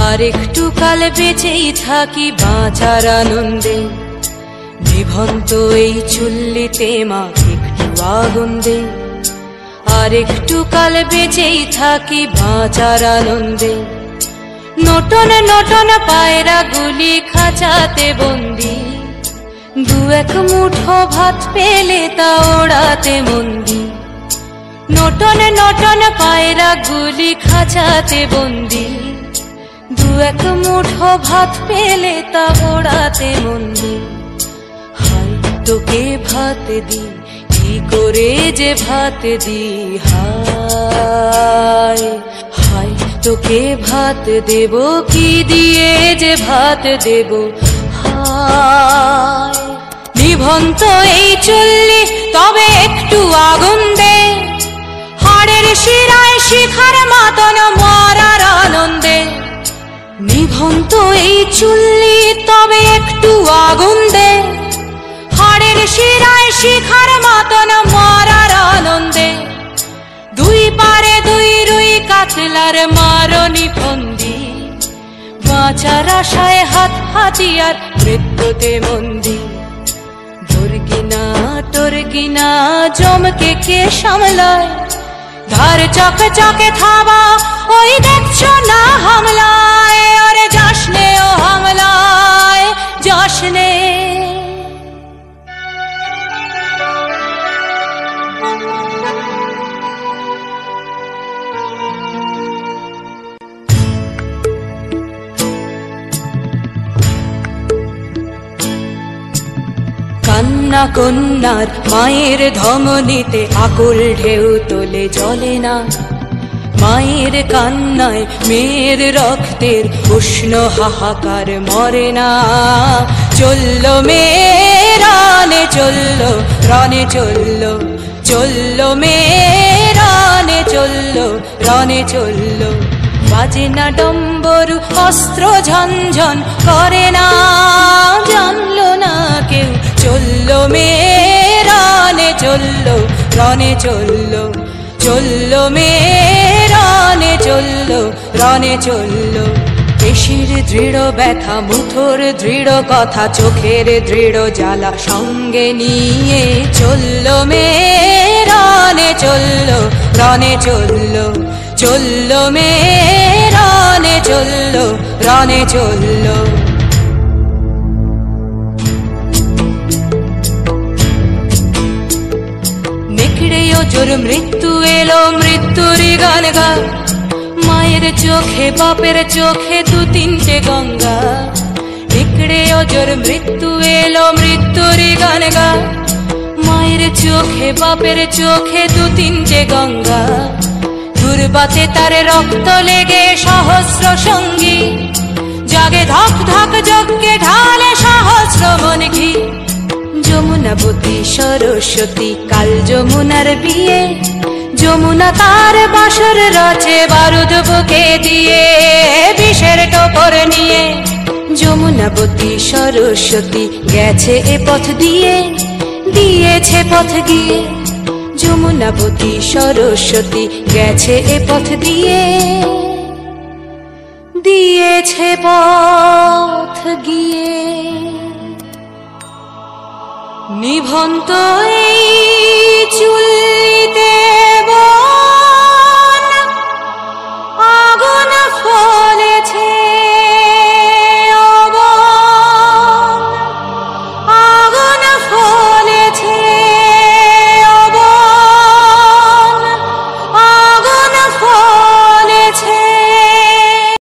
আর একটু কাল বেঁচেই থাকি বাঁচার আনন্দে। নিভন্ত এই চুল্লিতে মা একটু আগুন দে, আর একটু কাল বেঁচেই থাকি বাঁচার আনন্দে। নটন নটন পায়রা গুলি খাঁচাতে বন্দি, দু এক মুঠো ভাত পেলে তা ওড়াতে মন্দি। নটন নটন পায়রা গুলি খাঁচাতে বন্দি, দু এক মুঠো ভাত পেলে তা ওড়াতে মন্দি। হাই তোকে ভাত দি, কি করে যে ভাত দি, হায় হায় তোকে ভাত দেব, কি দিয়ে যে ভাত দেব, হায়। নিভন্ত এই চুল্লি তবে একটু আগুন দে, হাড়ের শিরায় শিখার মাতন মরার আনন্দে। নিভন্ত এই চুল্লি তবে একটু আগুন দে, হাড়ের শিরায় শিখার মাতন মরার আনন্দে। দুই পারে দুই রুই কাতলার মারনি ফন্দি, বাঁচার আশায় হাত হাতিয়ার মৃত্যুতে মন্দি। দুর্গিনা টর্গিনা জমকে কে সামলায়, ধার চকে চকে থাবা ওই দেখছো না হামলায়। ওরে যাসনে ও হামলায় যাসনে। কান্না কন্যার মায়ের ধমনীতে আকুল ঢেউ তোলে জলে না, মায়ের কান্নায় মেয়ের রক্তের উষ্ণ হাহাকার মরে না। চললো মেয়ে রানে চললো, রনে চললো, চললো মেয়ে রানে চললো, রনে চললো। বাজে না ডম্বরু অস্ত্র ঝনঝন করে না, জানলো না কেউ। চললো মেয়ে রানে চললো, রনে চললো, চললো মেয়ে রানে চললো, রনে চললো। পেশির দৃঢ় ব্যথা মুঠোর দৃঢ় কথা, চোখের দৃঢ় জ্বালা সঙ্গে নিয়ে। চললো মেয়ে রানে চললো, রনে চললো, চললো মেয়ে রানে চললো, রনে চললো। নেকড়েও জোর মৃত্যু এলো, মৃত্যুরই গান গা। মায়ের চোখে বাপের চোখে দু তিনটে গঙ্গা। নেকড়েও জোর মৃত্যু এলো, মৃত্যুরই গান গা। মায়ের চোখে বাপের চোখে দু তিনটে গঙ্গা। দুর্বাতে তার রক্ত লেগে সহস্র সঙ্গী, জাগে ধক ধক যজ্ঞে ঢালে সহস্র মন ঘি। যমুনাবতী সরস্বতী কাল যমুনার বিয়ে, যমুনা তার বাসর রচে বারুদ বুকে দিয়ে, বিষের টোপর নিয়ে। যমুনাবতী সরস্বতী গেছে এ পথ দিয়ে, দিয়েছে পথ গিয়ে। যমুনাবতী সরস্বতী গেছে এ পথ দিয়ে, দিয়েছে পথ গিয়ে। নিভন্ত এই